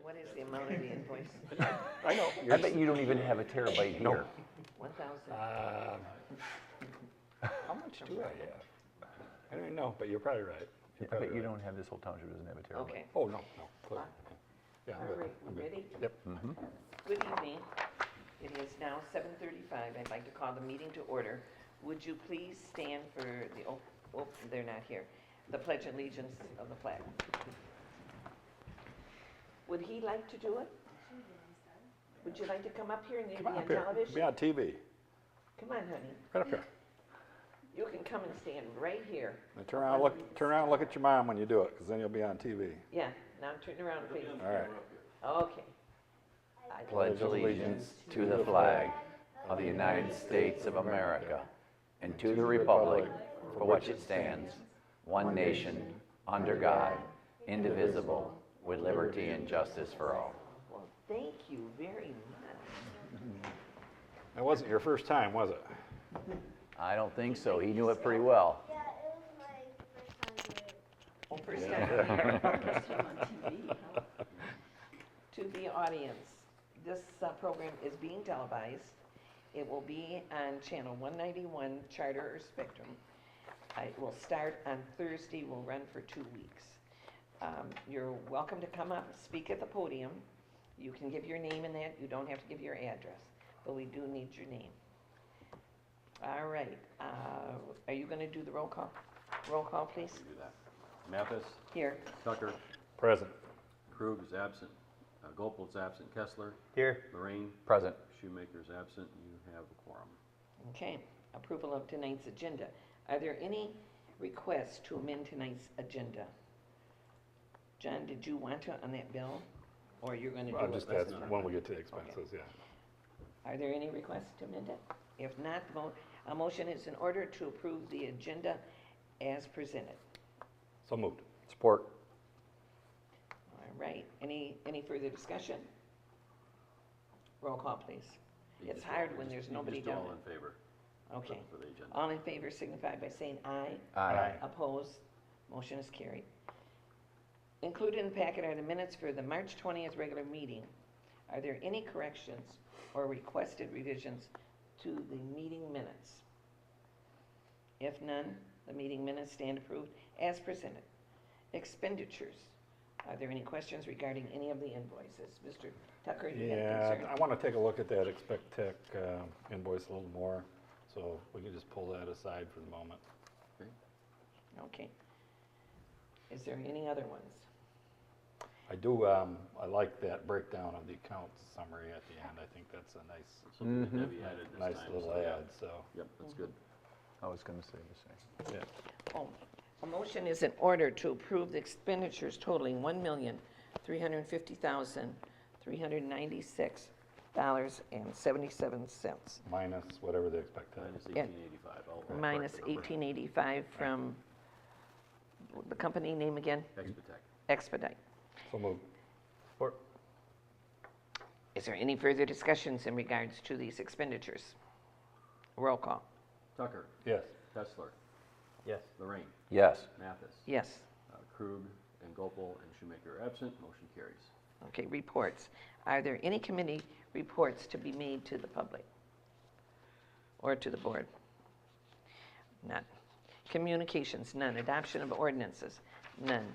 What is the amount of the invoice? I know. I bet you don't even have a terabyte here. 1,000. How much do I have? I don't even know, but you're probably right. You're I probably bet you right. don't have, this whole township doesn't have a terabyte. Okay. Oh, no. Clear. Yeah, I'm All good. right, I'm we good. ready? Yep. Good evening. It is now 7:35. I'd like to call the meeting to order. Would you please stand for the, they're not here, the Pledge of Allegiance of the flag. Would he like to do it? Would you like to come up here and Come be on on up here. television? Be on TV. Come on, honey. Right up here. You can come and stand right here. Now turn around and look at your mom when you do it, because then you'll be on TV. Yeah, now turn around, please. All right. Okay. I Pledge allegiance to the flag of the United States of America and to the republic for which it stands, one nation, under God, indivisible, with liberty and justice for all. Well, thank you very much. That wasn't your first time, was it? I don't think so. He knew it pretty well. Yeah, it was my first time Oh, doing it. first time. First time on TV, huh? To the audience, this program is being televised. It will be on channel 191, Charter or Spectrum. It will start on Thursday, will run for 2 weeks. You're welcome to come up, speak at the podium. You can give your name in that. You don't have to give your address, but we do need your name. All right. Are you going to do the roll call? Roll call, please. Do that. Mathis, Here. Tucker, Present. Krug is absent, Gopel is absent, Kessler, Here. Lorraine, Present. Shoemaker is absent, you have a quorum. Okay. Approval of tonight's agenda. Are there any requests to amend tonight's agenda? John, did you want to on that bill, or you're going to do I'll it? just add when we get to the expenses, yeah. Are there any requests to amend it? If not, a motion is in order to approve the agenda as presented. So moved. Support. All right. Any further discussion? Roll call, please. You It's just hard all- when you there's just- you nobody just do down all there. in favor Okay. for the agenda. All in favor signify by saying aye. Aye. Opposed? Motion is carried. Included in the packet are the minutes for the March 20th regular meeting. Are there any corrections or requested revisions to the meeting minutes? If none, the meeting minutes stand approved as presented. Expenditures. Are there any questions regarding any of the invoices? Mr. Tucker, you have a Yeah, concern? I want to take a look at that Expect Tech invoice a little more, so we can just pull that aside for the moment. Okay. Is there any other ones? I do, I like that breakdown of the accounts summary at the end. I think that's a nice, Something that Debbie added this nice time. little so yeah. add, so, Yep, that's good. I was going to say the same. yeah. Oh, a motion is in order to approve the expenditures totaling $1,350,396.77, Minus whatever they expect. Minus Yeah. 1885. I'll correct minus the number. 1885 from the company name again? Expeditech. Expedite. So moved. Is there any further discussions in regards to these expenditures? Roll call. Tucker, Yes. Kessler, Yes. Lorraine, Yes. Mathis, Yes. Krug and Gopel and Shoemaker are absent, motion carries. Okay, reports. Are there any committee reports to be made to the public or to the board? None. Communications, none. Adoption of ordinances, none.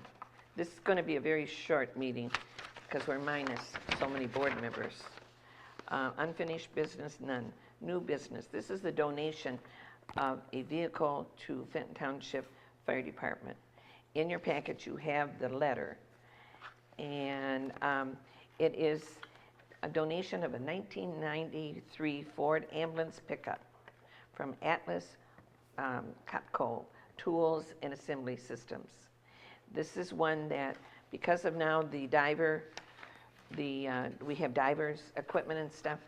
This is going to be a very short meeting because we're minus so many board members. Unfinished business, none. New business. This is the donation of a vehicle to Fenton Township Fire Department. In your packet, you have the letter. And it is a donation of a 1993 Ford ambulance pickup from Atlas Copco Tools and Assembly Systems. This is one that, because of now the diver, we have divers equipment and stuff,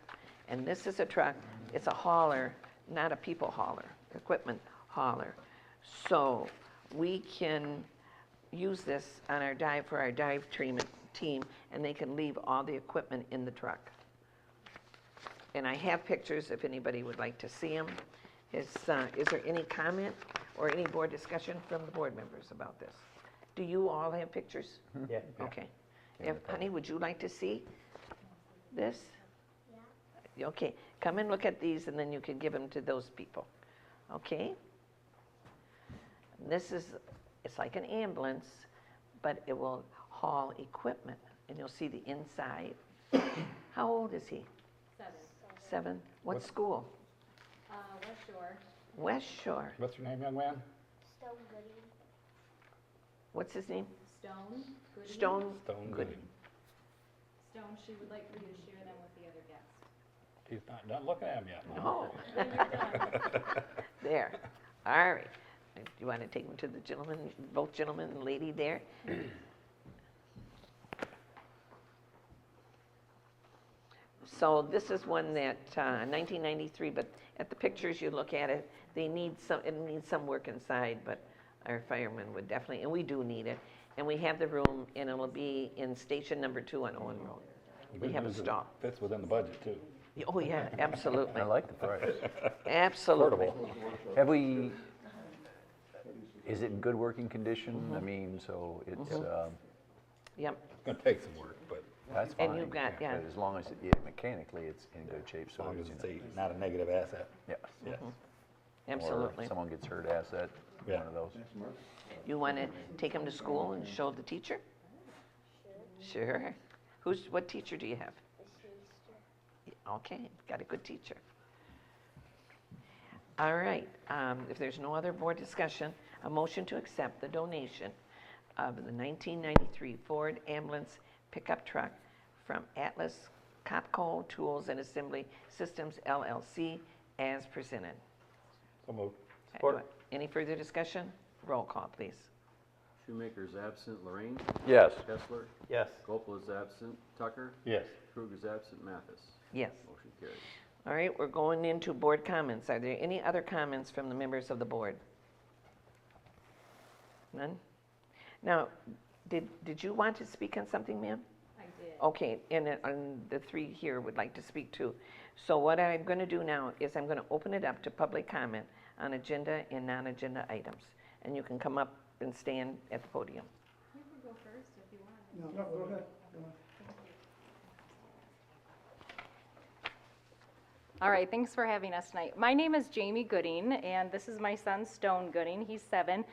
and this is a truck. It's a hauler, not a people hauler, equipment hauler. So we can use this on our dive for our dive treatment team, and they can leave all the equipment in the truck. And I have pictures if anybody would like to see them. Is there any comment or any board discussion from the board members about this? Do you all have pictures? Yeah. Okay. Honey, would you like to see this? Yeah. Okay, come and look at these and then you can give them to those people, okay? This is, it's like an ambulance, but it will haul equipment and you'll see the inside. How old is he? 7. 7? What school? West Shore. West Shore. What's your name, young man? Stone Gooding. What's his name? Stone. Gooding. Stone. Stone Gooding. Stone, she would like for you to share them with the other guests. He's not done looking at him yet. No. When you're done. There. All right. Do you want to take them to the gentleman, both gentlemen and lady there? So this is one that 1993, but at the pictures you look at it, it needs some work inside, but our firemen would definitely, and we do need it. And we have the room, and it'll be in station number 2 on Owen Road. We have a Good news, it stall. Fits within the budget, too. Oh, yeah, absolutely. I like the price. Absolutely. Have we, is it in good working condition? I mean, so it's, Yep. It's gonna take some work, but that's fine. And you've got, yeah. But as long as, mechanically, it's in good shape, as so long as it's, it's not a negative asset. yes. Yes. Absolutely. Or someone gets hurt asset, Yeah. one of those. You want to take them to school and show the teacher? Sure. What teacher do you have? Okay, got a good teacher. All right, if there's no other board discussion, a motion to accept the donation of the 1993 Ford ambulance pickup truck from Atlas Copco Tools and Assembly Systems LLC as presented. So moved. Any further discussion? Roll call, please. Shoemaker is absent. Lorraine? Yes. Kessler? Yes. Gopel is absent. Tucker? Yes. Krug is absent. Mathis? Yes. Motion carries. All right, we're going into board comments. Are there any other comments from the members of the board? None? Now, did you want to speak on something, ma'am? I did. Okay, and the 3 here would like to speak too. So what I'm going to do now is I'm going to open it up to public comment on agenda and non-agenda items. And you can come up and stand at the podium. You could go first if you want. No, go ahead. All right, thanks for having us tonight. My name is Jamie Gooding, and this is my son, Stone Gooding. He's 7.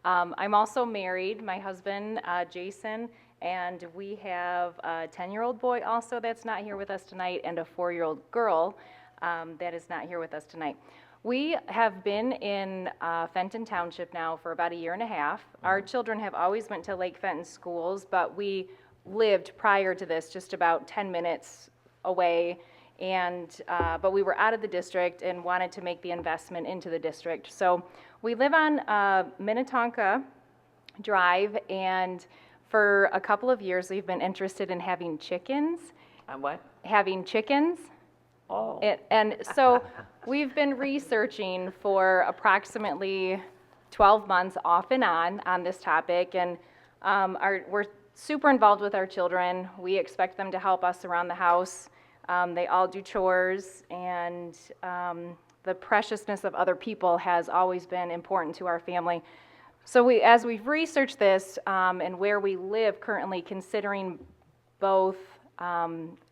I'm also married, my husband, Jason, and we have a 10-year-old boy also that's not here with us tonight, and a 4-year-old girl that is not here with us tonight. We have been in Fenton Township now for about 1.5 years. Our children have always went to Lake Fenton schools, but we lived prior to this just about 10 minutes away, and but we were out of the district and wanted to make the investment into the district. So we live on Minnetonka Drive, and for a couple of years we've been interested in having chickens. What? Having chickens. Oh. And so we've been researching for approximately 12 months off and on this topic, and we're super involved with our children. We expect them to help us around the house. They all do chores, and the preciousness of other people has always been important to our family. So as we've researched this and where we live currently, considering both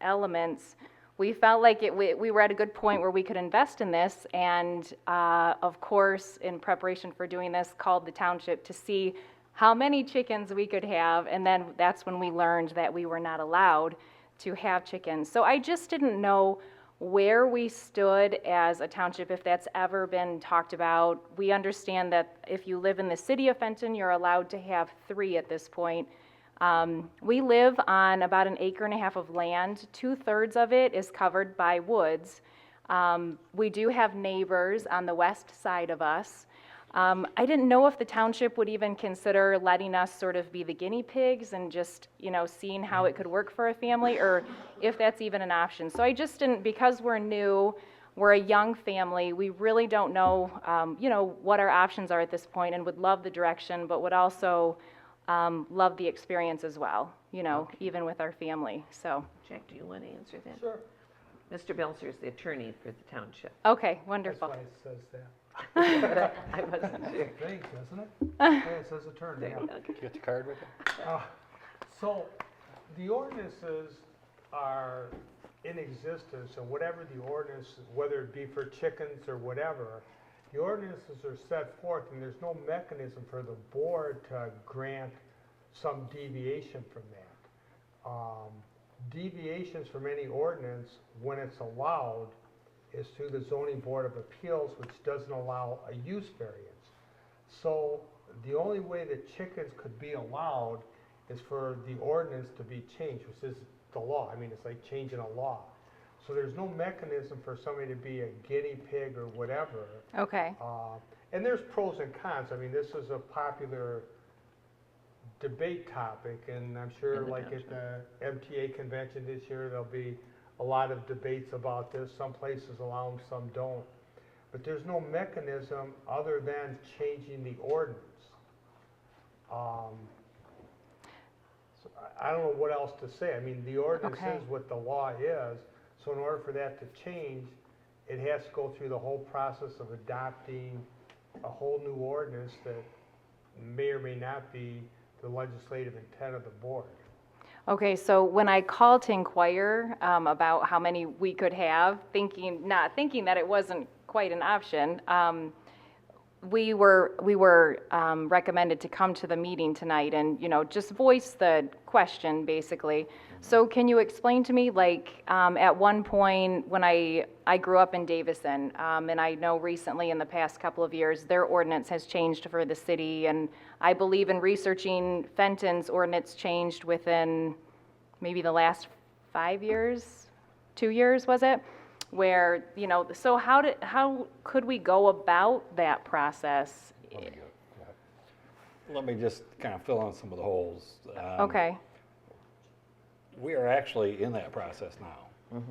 elements, we felt like we were at a good point where we could invest in this, and of course, in preparation for doing this, called the township to see how many chickens we could have, and then that's when we learned that we were not allowed to have chickens. So I just didn't know where we stood as a township, if that's ever been talked about. We understand that if you live in the city of Fenton, you're allowed to have 3 at this point. We live on about 1.5 acres of land. 2/3 of it is covered by woods. We do have neighbors on the west side of us. I didn't know if the township would even consider letting us sort of be the guinea pigs and just, seeing how it could work for a family, or if that's even an option. So I just didn't, because we're new, we're a young family, we really don't know, what our options are at this point, and would love the direction, but would also love the experience as well, even with our family, so. Jack, do you want to answer that? Sure. Mr. Belzer is the attorney for the township. Okay, That's wonderful. why it says that. But I wasn't sure. Thanks, isn't it? Yeah, it says attorney. There Yeah. you go. Get the card with you? So, the ordinances are in existence, and whatever the ordinance, whether it be for chickens or whatever, the ordinances are set forth, and there's no mechanism for the board to grant some deviation from that. Deviations from any ordinance, when it's allowed, is through the zoning board of appeals, which doesn't allow a use variance. So the only way that chickens could be allowed is for the ordinance to be changed, which is the law. I mean, it's like changing a law. So there's no mechanism for somebody to be a guinea pig or whatever. Okay. And there's pros and cons. I mean, this is a popular debate topic, and I'm sure In the like township. at the MTA convention this year, there'll be a lot of debates about this. Some places allow them, some don't. But there's no mechanism other than changing the ordinance. So I don't know what else to say. I mean, the ordinance Okay. is what the law is. So in order for that to change, it has to go through the whole process of adopting a whole new ordinance that may or may not be the legislative intent of the board. Okay, so when I called to inquire about how many we could have, not thinking that it wasn't quite an option, we were recommended to come to the meeting tonight and, just voice the question, basically. So can you explain to me, like, at one point, when I grew up in Davison, and I know recently in the past couple of years, their ordinance has changed for the city, and I believe in researching Fenton's ordinance changed within maybe the last 5 years, 2 years, was it? Where, so how could we go about that process? Let me just kind of fill in some of the holes. Okay, We are actually in that process now.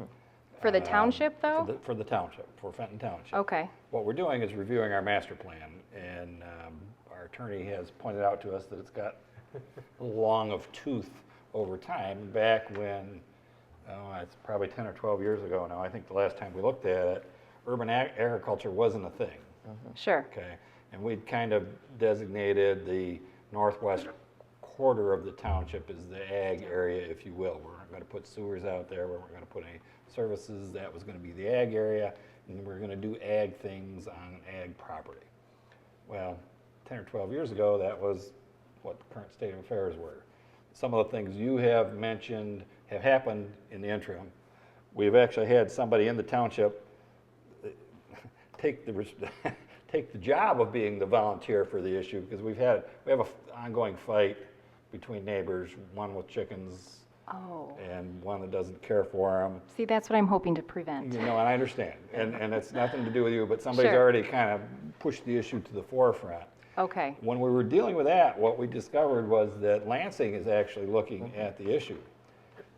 for the township, though? For the township, for Fenton Township. Okay, What we're doing is reviewing our master plan, and our attorney has pointed out to us that it's got a little long of tooth over time, back when, it's probably 10 or 12 years ago now. I think the last time we looked at it, urban agriculture wasn't a thing, sure, okay? And we'd kind of designated the northwest quarter of the township as the ag area, if you will. We weren't going to put sewers out there, we weren't going to put any services, that was going to be the ag area, and we're going to do ag things on ag property. Well, 10 or 12 years ago, that was what the current state of affairs were. Some of the things you have mentioned have happened in the interim. We've actually had somebody in the township take the job of being the volunteer for the issue, because we have an ongoing fight between neighbors, one with chickens oh, and one that doesn't care for them. see, that's what I'm hoping to prevent. And I understand, and it's nothing to do with you, but somebody's Sure. already kind of pushed the issue to the forefront. Okay, When we were dealing with that, what we discovered was that Lansing is actually looking at the issue.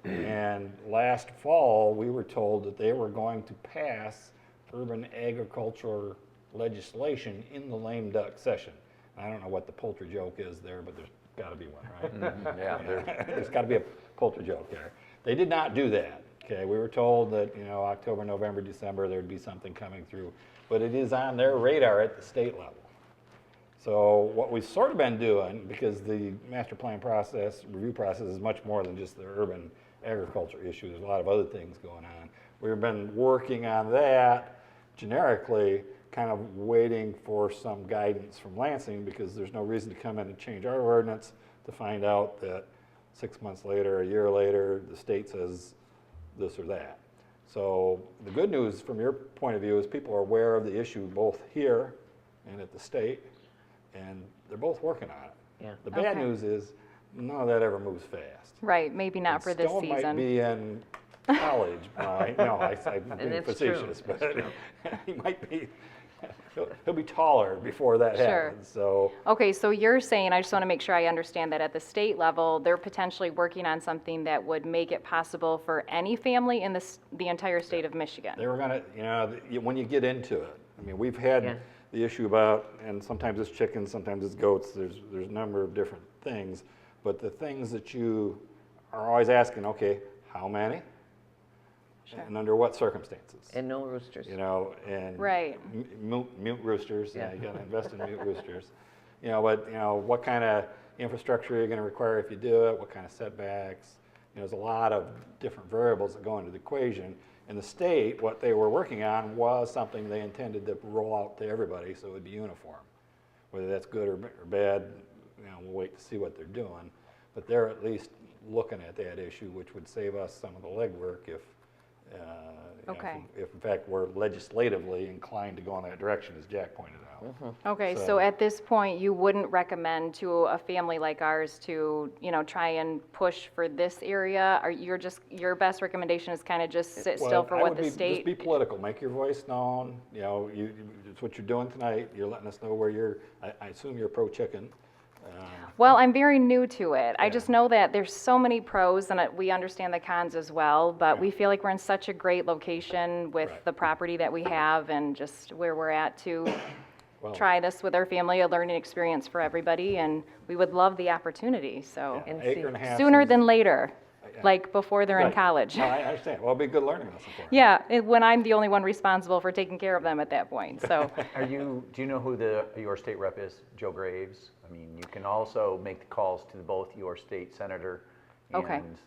And last fall, we were told that they were going to pass urban agriculture legislation in the lame duck session. I don't know what the poultry joke is there, but there's got to be one, right? Yeah, There's got to be a poultry joke there. They did not do that, okay? We were told that, October, November, December, there'd be something coming through. But it is on their radar at the state level. So what we've sort of been doing, because the master plan process, review process is much more than just the urban agriculture issue. There's a lot of other things going on. We've been working on that generically, kind of waiting for some guidance from Lansing, because there's no reason to come in and change our ordinance to find out that 6 months later, a year later, the state says this or that. So the good news from your point of view is people are aware of the issue both here and at the state, and they're both working on it. Yeah. The bad Okay. news is none of that ever moves fast. right, maybe not And for this Stone might season. be in college. I'm being it's true. facetious, but he might be, he'll be taller before that Sure. happens. So Okay, so you're saying, I just want to make sure I understand that at the state level, they're potentially working on something that would make it possible for any family in the entire state of Michigan? they were gonna, when you get into it, I mean, we've had Yeah. the issue about, and sometimes it's chickens, sometimes it's goats, there's a number of different things, but the things that you are always asking, okay, how many? Sure. And under what circumstances? And no roosters. And Right. mute roosters, Yeah. you gotta invest in mute roosters. What kind of infrastructure are you gonna require if you do it, what kind of setbacks? there's a lot of different variables that go into the equation. And the state, what they were working on was something they intended to roll out to everybody so it would be uniform. Whether that's good or bad, we'll wait to see what they're doing. But they're at least looking at that issue, which would save us some of the legwork if, Okay. if in fact we're legislatively inclined to go in that direction, as Jack pointed out. Okay, So- so at this point, you wouldn't recommend to a family like ours to, try and push for this area? Or your best recommendation is kind of just sit still Well, for I what would the be- state? Just be political, make your voice known, it's what you're doing tonight, you're letting us know where I assume you're pro-chicken. Well, I'm very new to it. I Yeah. just know that there's so many pros, and we understand the cons as well, but we feel like we're in such a great location with Right. the property that we have and just where we're at to Well, try this with our family, a learning experience for everybody, and we would love the opportunity, so yeah, And acre see- and a half sooner is- than later, yeah. like before they're in Right. college. No, I understand, well, it'll be a good learning lesson for them. Yeah, when I'm the only one responsible for taking care of them at that point, so. Do you know who your state rep is? Joe Graves? I mean, you can also make the calls to both your state senator Okay. and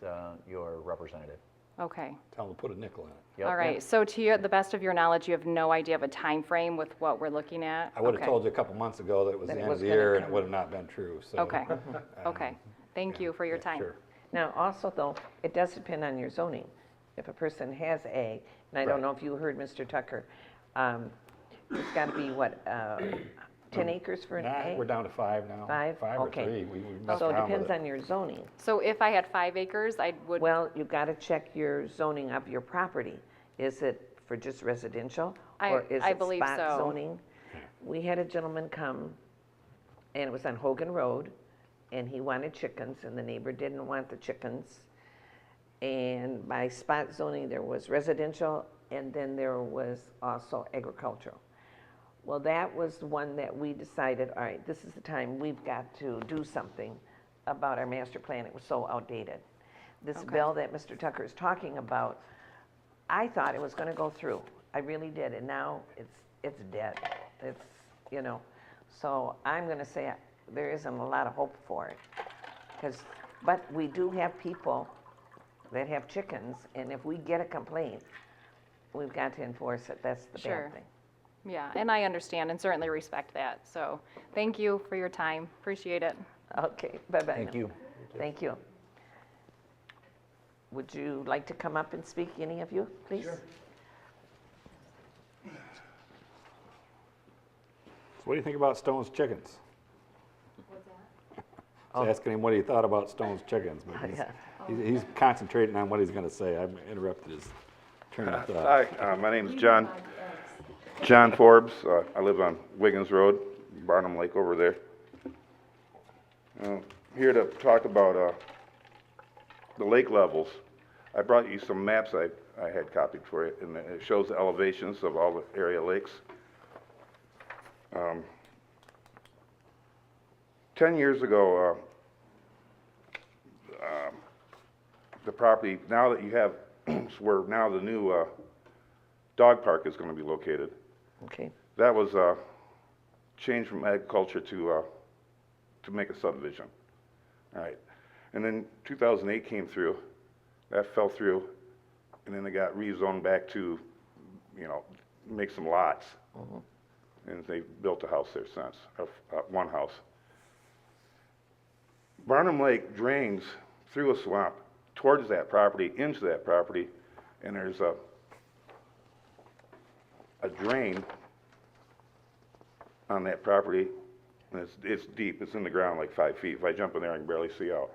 your representative. Okay, Tell them to put a nickel in it. Yep. all right, so the best of your knowledge, you have no idea of a time frame with what we're looking at? I would have Okay. told you a couple months ago that it was That the it end was of the gonna year and it come. would have not been true, so. Okay, okay, thank you for your Yeah, time. Sure. Now, also though, it does depend on your zoning. If a person has ag, and I don't Right. know if you heard Mr. Tucker, it's gotta be what, 10 acres for an Nah, ag? we're down to 5 now. Five? 5 or Okay. 3, we messed So it around with depends it. on your zoning. So if I had 5 acres, I would, Well, you gotta check your zoning of your property. Is it for just residential? Or is I it believe spot so. zoning? We had a gentleman come, and it was on Hogan Road, and he wanted chickens, and the neighbor didn't want the chickens. And by spot zoning, there was residential, and then there was also agricultural. Well, that was the one that we decided, all right, this is the time we've got to do something about our master plan. It was so outdated. This Okay. bill that Mr. Tucker is talking about, I thought it was gonna go through. I really did, and now it's dead. It's, so I'm gonna say there isn't a lot of hope for it. But we do have people that have chickens, and if we get a complaint, we've got to enforce it. That's the Sure. bad thing. yeah, and I understand and certainly respect that, so thank you for your time, appreciate it. Okay, bye-bye. Thank now. you. Thank you. Would you like to come up and speak, any of you, please? Sure. So what do you think about Stone's chickens? What's that? I was asking him what he thought about Stone's chickens, but Yeah. he's concentrating on what he's going to say. I've interrupted his train of thought. Hi, my name is John Forbes. I live on Wiggins Road, Barnum Lake over there. Here to talk about the lake levels. I brought you some maps I had copied for you, and it shows the elevations of all the area lakes. 10 years ago, the property, now that you have, where now the new dog park is going to be located, Okay, that was changed from agriculture to make a subdivision. All right, and then 2008 came through, that fell through, and then it got rezoned back to, make some lots. And they built a house there since, one house. Barnum Lake drains through a swamp towards that property, into that property, and there's a drain on that property, and it's deep, it's in the ground like 5 feet. If I jump in there, I can barely see out.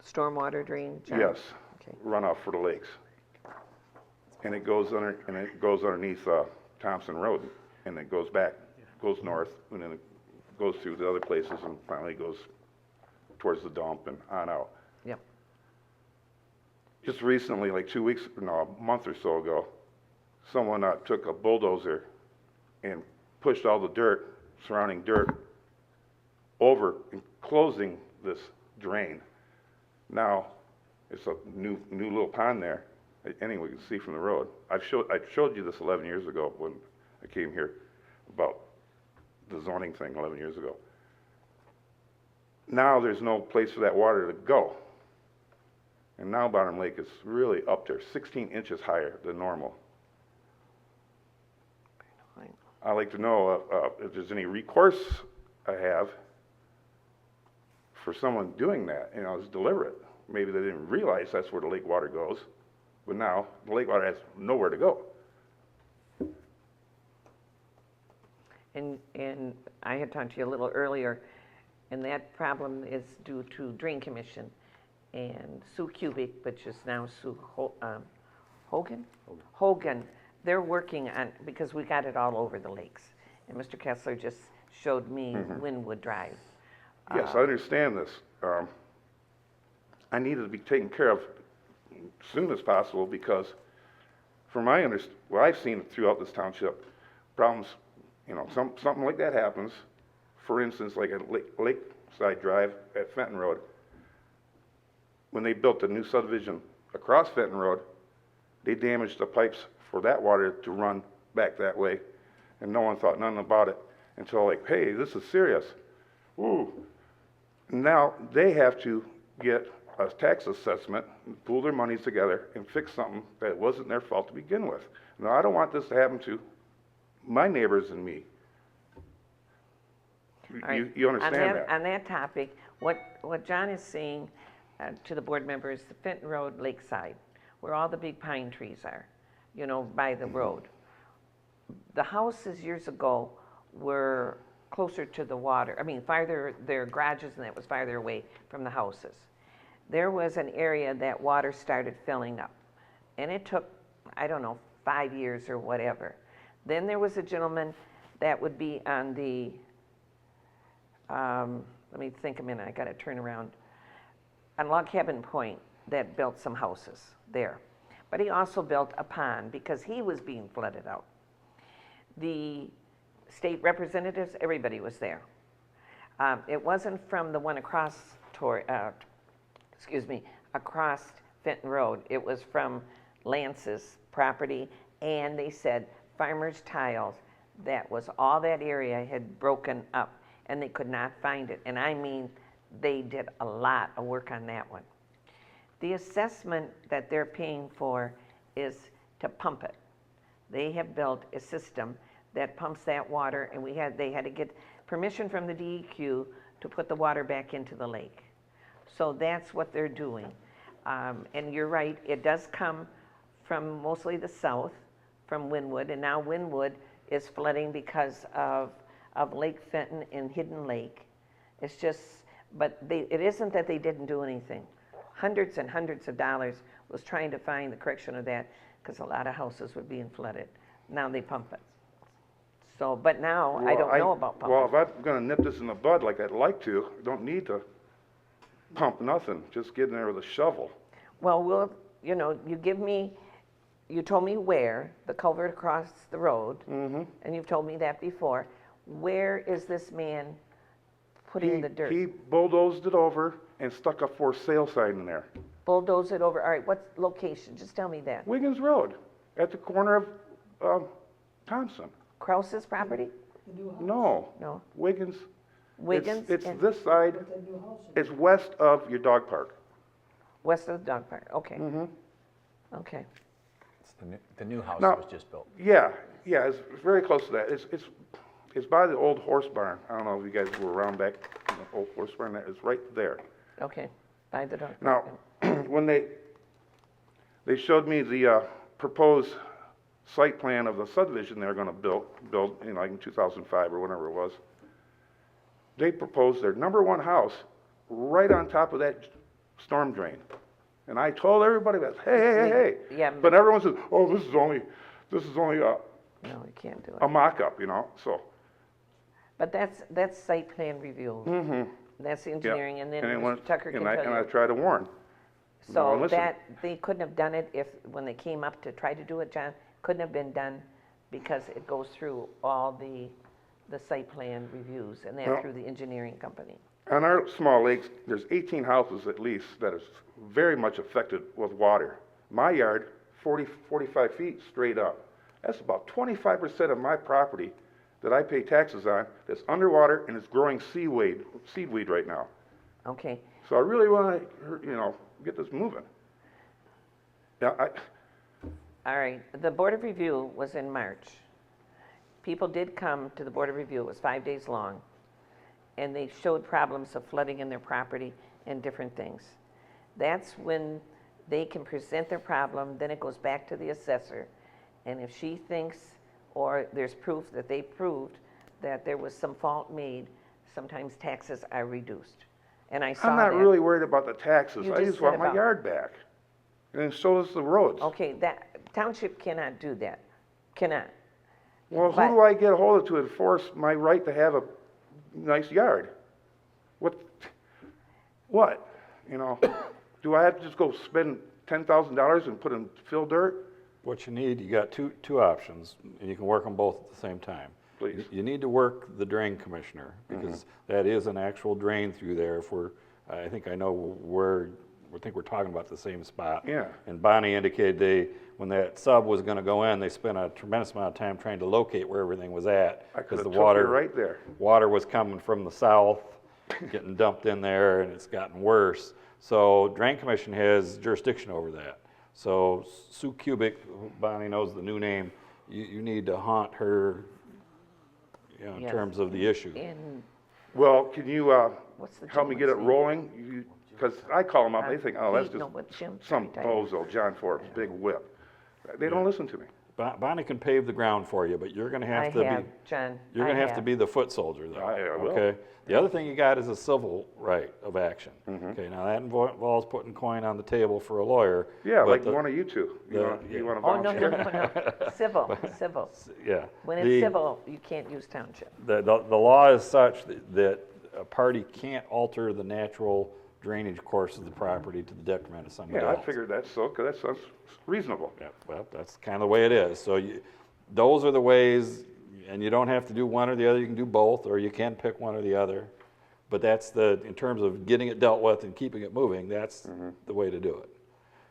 stormwater drain, John? Yes, Okay. runoff for the lakes. And it goes underneath Thompson Road, and it goes back, goes north, and then it goes through the other places and finally goes towards the dump and on out. Yep. Just recently, like a month or so ago, someone took a bulldozer and pushed all the dirt, surrounding dirt, over, enclosing this drain. Now, it's a new little pond there. Anyone can see from the road. I showed you this 11 years ago when I came here about the zoning thing 11 years ago. Now there's no place for that water to go. And now Bottom Lake is really up there, 16 inches higher than normal. I'd like to know if there's any recourse I have for someone doing that, you know, it's deliberate. Maybe they didn't realize that's where the lake water goes, but now the lake water has nowhere to go. And I had talked to you a little earlier, and that problem is due to Drain Commission and Sue Cubic, which is now Sue Hogan? Hogan. They're working on, because we got it all over the lakes. And Mr. Kessler just showed me Wynwood Drive. Yes, I understand this. I need it to be taken care of as soon as possible because from what I've seen throughout this township, problems, you know, something like that happens. For instance, like at Lakeside Drive at Fenton Road, when they built the new subdivision across Fenton Road, they damaged the pipes for that water to run back that way, and no one thought nothing about it until like, hey, this is serious. Ooh. Now they have to get a tax assessment, pool their monies together, and fix something that wasn't their fault to begin with. Now I don't want this to happen to my neighbors and me. You understand that? On that topic, what John is saying to the board members, the Fenton Road Lakeside, where all the big pine trees are, you know, by the road. The houses years ago were closer to the water. I mean, farther, their garages and that was farther away from the houses. There was an area that water started filling up. And it took, I don't know, 5 years or whatever. Then there was a gentleman that would be on the, let me think a minute, I gotta turn around, on Log Cabin Point that built some houses there. But he also built a pond because he was being flooded out. The state representatives, everybody was there. It wasn't from the one across, across Fenton Road. It was from Lance's property, and they said Farmer's Tiles, that was all that area had broken up, and they could not find it. And I mean, they did a lot of work on that one. The assessment that they're paying for is to pump it. They have built a system that pumps that water, and they had to get permission from the DEQ to put the water back into the lake. So that's what they're doing. And you're right, it does come from mostly the south, from Wynwood, and now Wynwood is flooding because of Lake Fenton and Hidden Lake. It's just, but it isn't that they didn't do anything. Hundreds and hundreds of dollars was trying to find the correction of that because a lot of houses were being flooded. Now they pump it. So, but now I don't know about pumping. Well, if I'm gonna nip this in the bud like I'd like to, I don't need to pump nothing, just get in there with a shovel. Well, you know, you told me where, the culvert across the road, and you've told me that before. Where is this man putting the dirt? He bulldozed it over and stuck a for sale sign in there. Bulldoze it over, all right, what location? Just tell me that. Wiggins Road, at the corner of Thompson. Krause's property? No. No. Wiggins. Wiggins? It's this side, it's west of your dog park. West of the dog park, okay. Okay. It's the new house Now- was just built. Yeah, it's very close to that. It's by the old horse barn. I don't know if you guys were around back in the old horse barn, it's right there. Okay, by the dog Now, park. when they showed me the proposed site plan of the subdivision they're gonna build, you know, like in 2005 or whenever it was, they proposed their number one house right on top of that storm drain. And I told everybody that, hey. Yeah. But everyone says, oh, this is only No, you can't do a it. mock-up, you know, so. But that's site plan review. That's the engineering, and then And it Mr. went- Tucker can and tell I you. tried to warn. No one So listened. that, they couldn't have done it when they came up to try to do it, John, couldn't have been done because it goes through all the site plan reviews and Well- that through the engineering company. On our small lakes, there's 18 houses at least that is very much affected with water. My yard, 45 feet straight up. That's about 25% of my property that I pay taxes on that's underwater and is growing seaweed right now. Okay, So I really want to, you know, get this moving. Yeah, All right, the Board of Review was in March. People did come to the Board of Review, it was 5 days long, and they showed problems of flooding in their property and different things. That's when they can present their problem, then it goes back to the assessor, and if she thinks, or there's proof that they proved that there was some fault made, sometimes taxes are reduced. And I saw I'm that. not really worried about the taxes. You I just just want said my about- yard back. And so does the roads. Okay, that, Township cannot do that, cannot. Well, who But- do I get a hold of to enforce my right to have a nice yard? What? You know, do I have to just go spend $10,000 and put in fill dirt? What you need, you got two options, and you can work them both at the same time. Please. You need to work the drain commissioner, because that is an actual drain through there. If I think I know I think we're talking about the same spot. Yeah. And Bonnie indicated when that sub was gonna go in, they spent a tremendous amount of time trying to locate where everything was at. I could Because have the took you water, right there. water was coming from the south, getting dumped in there, and it's gotten worse. So Drain Commission has jurisdiction over that. So Sue Cubic, who Bonnie knows the new name, you need to haunt her, in Yes. terms of the issue. And Well, can you what's the help me get it gentleman's name? rolling? Because I call them up, they think, oh, that's No, just what, Jim? some Retired. bozo, John Forbes, big whip. They don't listen to me. Bonnie can pave the ground for you, but you're gonna have to be. John. You're I gonna have to be the foot soldier, though. I will. Okay. The other thing you got is a civil right of action. Mm-hmm. Okay. Now that involves putting coin on the table for a lawyer. Yeah, but like the- one of you two. You yeah. want to Oh, no, volunteer? no. Civil. Yeah. When it's The- civil, you can't use township. The law is such that a party can't alter the natural drainage course of the property to the detriment of somebody Yeah, else. I figured that's so, because that sounds reasonable. Yeah, well, that's kind of the way it is. So those are the ways, and you don't have to do one or the other. You can do both, or you can pick one or the other. But that's in terms of getting it dealt with and keeping it moving, that's the way to do it.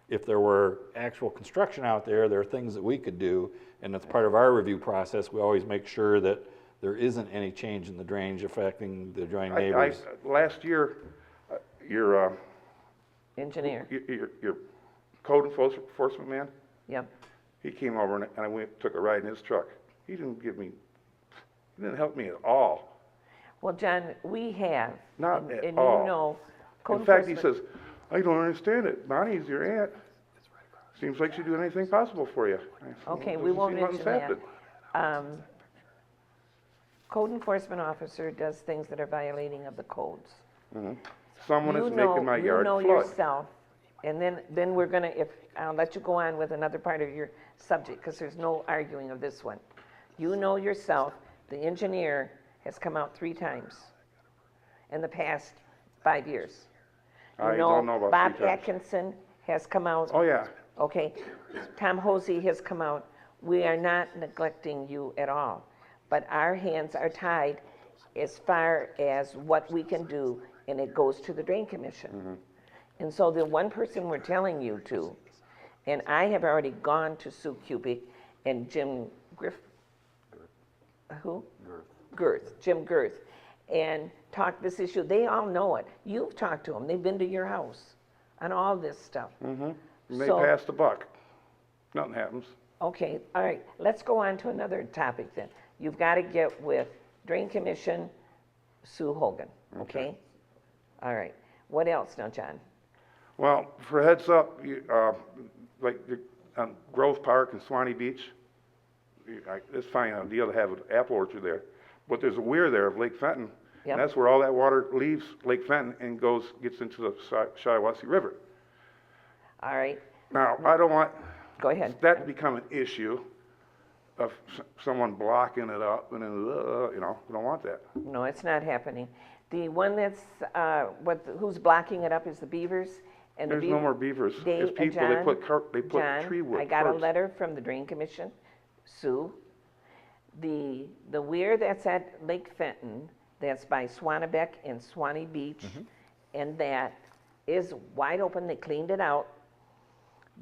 If there were actual construction out there are things that we could do, and that's part of our review process. We always make sure that there isn't any change in the drainage affecting the adjoining neighbors. Last year, your Engineer, code enforcement man, yep. he came over and I took a ride in his truck. He didn't help me at all. Well, John, we have. Not and- at and all. you know, code In fact, he enforcement- says, I don't understand it. Bonnie's your aunt. Seems like she'd do anything possible for you. I said, Okay, "Well, we doesn't won't seem nothing's mention that. happened." Code enforcement officer does things that are violating of the codes. Someone is making my yard You know flood. yourself, and then we're gonna, I'll let you go on with another part of your subject, because there's no arguing of this one. You know yourself, the engineer has come out 3 times in the past 5 years. You I don't know about Bob 3 times. Atkinson has come out. Oh, yeah. Okay, Tom Hosey has come out. We are not neglecting you at all, but our hands are tied as far as what we can do, and it goes to the Drain Commission. And so the one person we're telling you to, and I have already gone to Sue Cubic and Jim who? Jim Girth, and talked this issue. They all know it. You've talked to them. They've been to your house on all this stuff. And they So- passed the buck. Nothing happens. Okay, all right, let's go on to another topic then. You've got to get with Drain Commission, Sue Hogan, okay? All right, what else now, John? Well, for heads up, on Grove Park and Swanee Beach, it's fine, a deal to have an apple orchard there. But there's a weir there of Lake Fenton. Yep. And that's where all that water leaves Lake Fenton and gets into the Shiawassee River. All right, Now, I don't want go ahead. that to become an issue of someone blocking it up and then, we don't want that. No, it's not happening. The one that's, who's blocking it up is the beavers, and the There's no more beavers. They- It's people, they John, put John, tree wood. I got a curbs. letter from the Drain Commission, Sue. The weir that's at Lake Fenton, that's by Swanebeck and Swanee Beach, and that is wide open, they cleaned it out.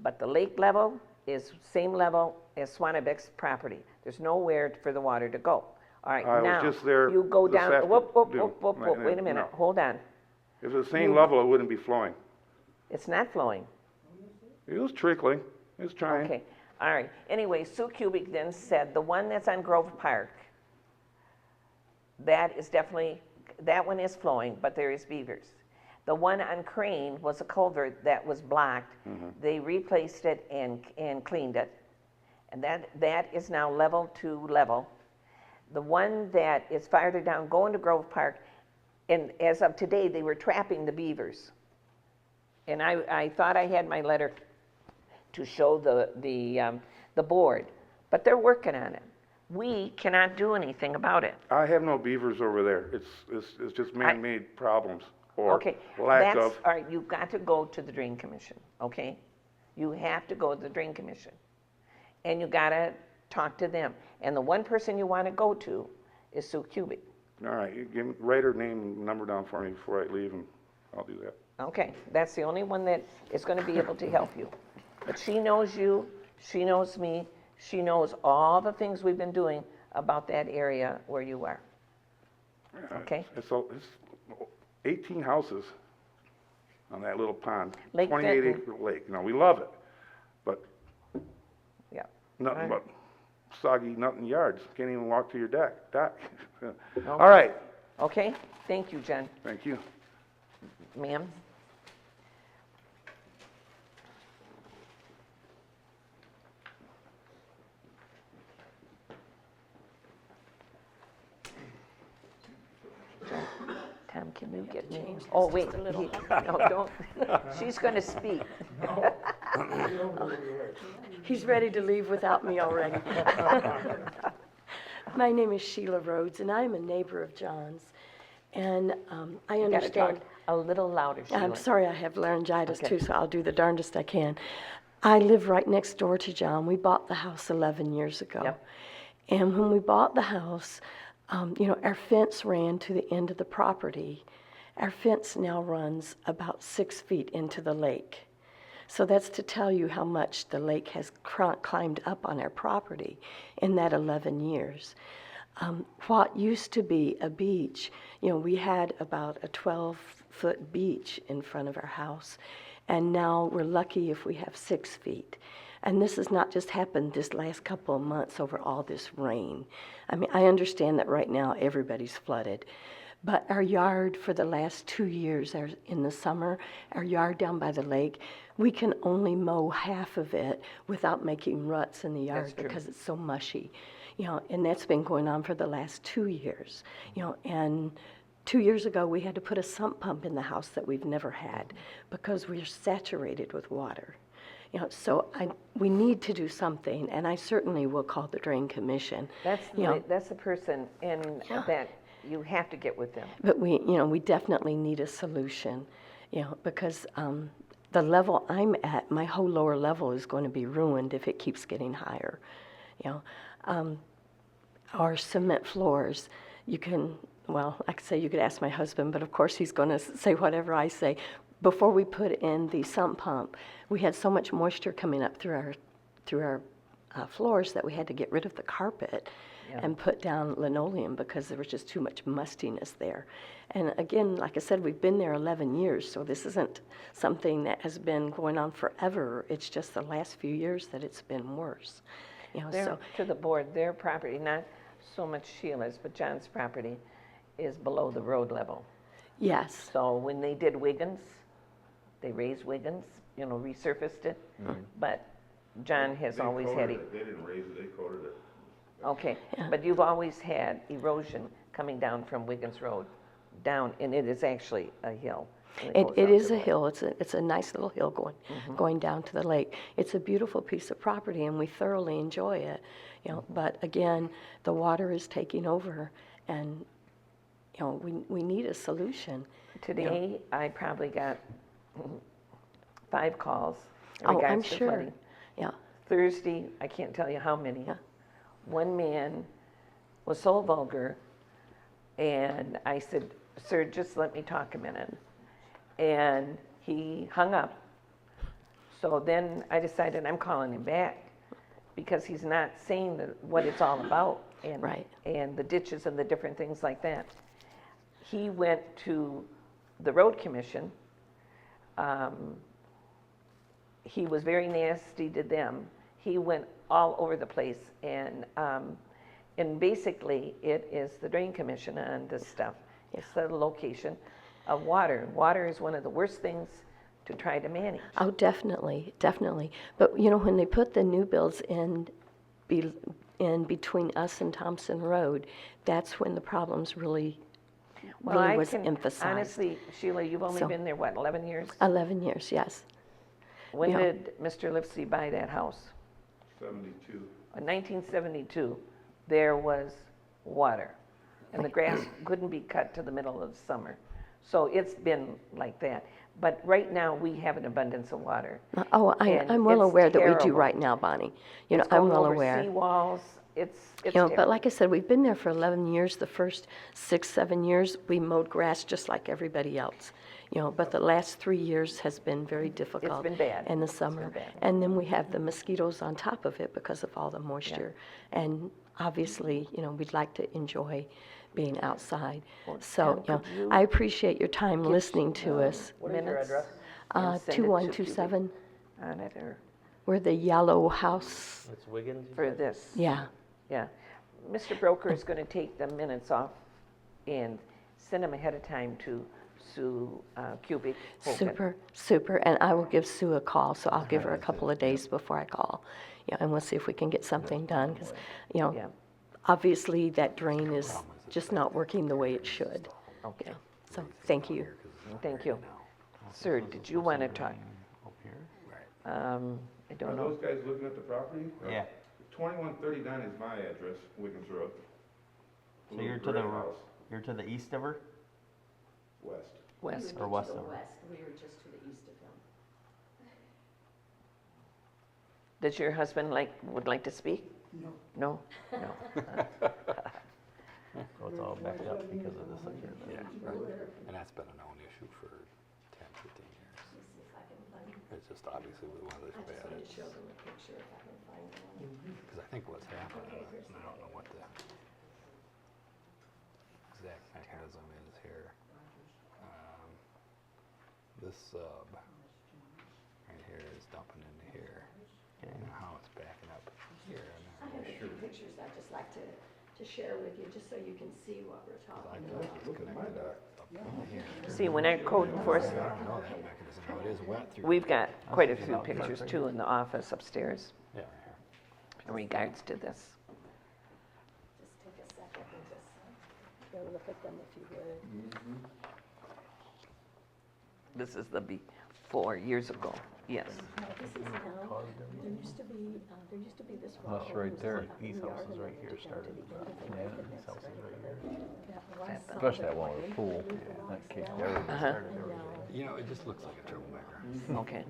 But the lake level is same level as Swanebeck's property. There's nowhere for the water to go. All right, I was now, just there you go this down, whoop, afternoon. wait a minute, No. hold on. If it's the same you- level, it wouldn't be flowing. It's not flowing. It was trickling, it was trying. Okay, all right. Anyway, Sue Cubic then said the one that's on Grove Park, that is definitely, that one is flowing, but there is beavers. The one on Crane was a culvert that was blocked. They replaced it and cleaned it. And that is now level to level. The one that is farther down going to Grove Park, and as of today, they were trapping the beavers. And I thought I had my letter to show the board, but they're working on it. We cannot do anything about it. I have no beavers over there. It's just man-made problems or Okay, lack that's, of. all right, you've got to go to the Drain Commission, okay? You have to go to the Drain Commission. And you gotta talk to them. And the one person you wanna go to is Sue Cubic. All right, write her name and number down for me before I leave, and I'll do that. Okay, that's the only one that is gonna be able to help you. But she knows you, she knows me, she knows all the things we've been doing about that area where you are. Okay. It's 18 houses on that little pond. Lake 28 Fenton. acre lake. You know, we love it, but Yeah. nothing Right. but soggy, nothing yards. Can't even walk to your deck. All right, Okay, thank you, Jen. thank you. Ma'am? Tom, can you get me? Oh, wait, no, don't, she's gonna speak. He's ready to leave without me already. My name is Sheila Rhodes, and I'm a neighbor of John's. And I You gotta talk understand. a little louder, Sheila. I'm sorry, I have laryngitis Okay. too, so I'll do the darndest I can. I live right next door to John. We bought the house 11 years ago. Yep. And when we bought the house, our fence ran to the end of the property. Our fence now runs about 6 feet into the lake. So that's to tell you how much the lake has climbed up on our property in that 11 years. What used to be a beach, we had about a 12-foot beach in front of our house, and now we're lucky if we have 6 feet. And this has not just happened this last couple of months over all this rain. I mean, I understand that right now everybody's flooded, but our yard for the last 2 years, in the summer, our yard down by the lake, we can only mow half of it without making ruts in the yard because it's so mushy. And that's been going on for the last 2 years. And 2 years ago, we had to put a sump pump in the house that we've never had because we're saturated with water. So we need to do something, and I certainly will call the Drain Commission. That's the person, and that you have to get with them. But we definitely need a solution, because the level I'm at, my whole lower level is going to be ruined if it keeps getting higher. Our cement floors, you could ask my husband, but of course he's going to say whatever I say. Before we put in the sump pump, we had so much moisture coming up through our floors that we had to get rid of the carpet and put down linoleum because there was just too much mustiness there. And again, like I said, we've been there 11 years, so this isn't something that has been going on forever. It's just the last few years that it's been worse. To the board, their property, not so much Sheila's, but John's property, is below the road level. Yes. So when they did Wiggins, they raised Wiggins, resurfaced it, but John has always had it. They didn't raise it, they coated it. Okay, but you've always had erosion coming down from Wiggins Road down, and it is actually a hill. and goes It out is to a the- hill. It's a nice little hill going down to the lake. It's a beautiful piece of property, and we thoroughly enjoy it. But again, the water is taking over, and we need a solution. Today, I probably got 5 calls in Oh, I'm regards to sure. flooding. Yeah. Thursday, I can't tell you how many. Yeah. One man was so vulgar, and I said, "Sir, just let me talk a minute." And he hung up. So then I decided I'm calling him back because he's not saying what it's all about and, Right. and the ditches and the different things like that. He went to the road commission, he was very nasty to them. He went all over the place, and basically, it is the Drain Commission on this stuff. It's the location of water. Water is one of the worst things to try to manage. Oh, definitely, definitely. But, you know, when they put the new builds in between us and Thompson Road, that's when the problems really was emphasized. Honestly, Sheila, you've only So- been there, what, 11 years? 11 years, yes. When Yeah. did Mr. Lipsy buy that house? 72. In 1972, there was water, and the grass couldn't be cut to the middle of the summer. So it's been like that. But right now, we have an abundance of water. Oh, And I'm well it's aware that we do terrible. right now, Bonnie. You know, It's I'm going well over aware. seawalls. It's You know, but terrible. like I said, we've been there for 11 years. The first 6, 7 years, we mowed grass just like everybody else. You know, but the last 3 years has been very difficult. been bad. In the It's been summer. bad. And then we have the mosquitoes on top of it because of all the moisture. And obviously, you know, we'd like to enjoy being outside. So, you know, could you I appreciate your time listening to us. What is your Minutes address? and send it to 2127, on it, or we're the yellow house. It's Wiggins? you for said? this. Yeah. Yeah. Mr. Broker is going to take the minutes off and send them ahead of time to Sue Cubic. Super, super, and I will give Sue a call, so I'll give her a couple of days before I call. Yeah, and we'll see if we can get something done, because, you Yeah. know, obviously that drain is just not working the way it should. Okay, So, thank you. thank you. Sir, did you want to talk? I don't Are know. those guys looking at the property? Yeah. 2139 is my address, Wiggins Road. So you're to Little the, gray house, you're to the east of her west. West. or west of her? We were just to the east of him. Does your husband would like to speak? No. No? No. So it's all backed up because of this up here. Yeah, and that's been a known issue for 10, 15 years. It's just obviously with weather's bad, it's, because I think what's happening, and I don't know what the exact mechanism is here. This sub right here is dumping into here, and how it's backing up here. I have a few pictures I'd just like to share with you, just so you can see what we're I talking thought about. it was connected up in here. See, when our code enforcement, I don't know that mechanism, how it is wet through. we've got quite a few pictures too in the office upstairs Yeah, right here. in regards to this. Just take a second and just go look at them if you would. This is the before, years ago, yes. This is now, there used to be this. That's right there. These houses right here started. Yeah, these houses right here. Especially that one with the pool. That kicked everything. Uh-huh. You know, it just looks like a troublemaker. Okay,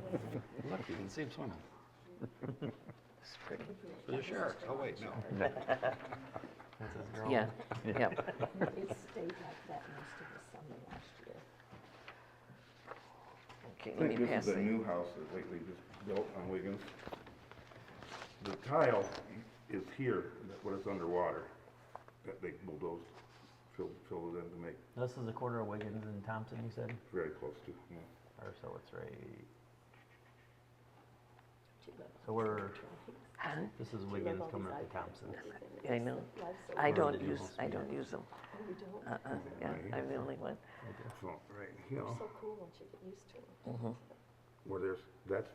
Look, you can see him swimming. it's pretty. There's a shark. Oh, wait, no. That's his girl. Yeah, yeah. It stayed like that most of the summer last year. Okay, I let me think pass this is a it. new house that lately just built on Wiggins. The tile is here, that's what is underwater, that they bulldozed, filled it in to make This is a quarter of Wiggins and Thompson, you said? very close to, yeah. Or so it's right. So we're, Huh? this is Wiggins coming up to Thompson. I know. I don't use them. Yeah, I'm the only one. So, right, you know, So cool once you get used to it. where that's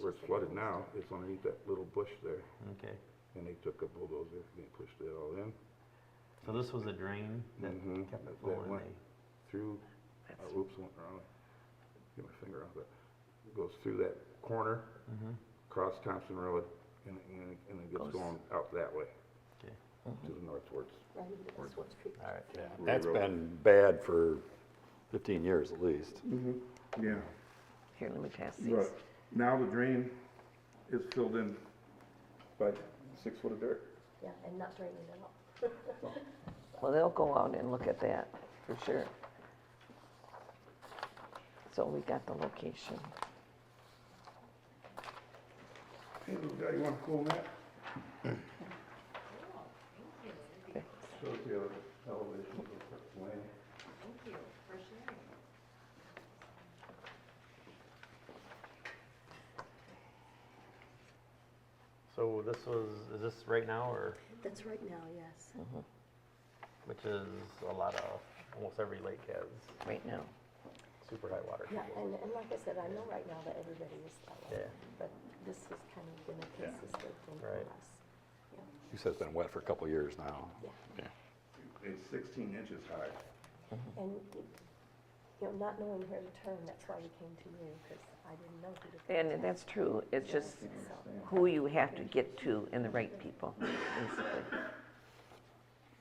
where it's flooded now, it's underneath that little bush there. Okay. And they took a bulldozer, they pushed it all in, So this was a drain that Mhm. kept it That flowing. went They- through, oops, went around, get my finger off it. It goes through that corner, across Thompson Road, and it gets going out that way, Okay. to the northwards. All right. Yeah, that's been bad for 15 years at least. Yeah, Here, let me pass these. but now the drain is filled in by 6 foot of dirt. Yeah, and not draining at all. Well, they'll go out and look at that, for sure. So we got the location. Hey, little guy, you want a cool map? Shows you the elevation of the land. So is this right now, or, That's right now, yes. which is a lot of, almost every lake has right now. super high water Yeah, tables. and like I said, I know right now that everybody is that way, Yeah. but this has kind of been a Yeah. consistent thing for Right. us. You said it's been wet for a couple of years now. Yeah. Yeah. It's 16 inches high. And, you know, not knowing where to turn, that's why we came to you, because I didn't know who to contact. And that's true, it's just who you have to get to and the right people, basically.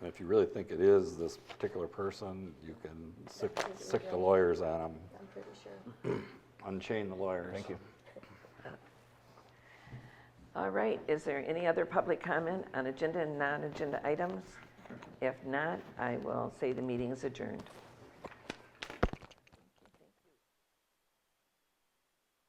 And if you really think it is this particular person, you can sick the lawyers on them, I'm pretty sure. unchain the lawyers. Thank you. All right, is there any other public comment on agenda and non-agenda items? If not, I will say the meeting is adjourned.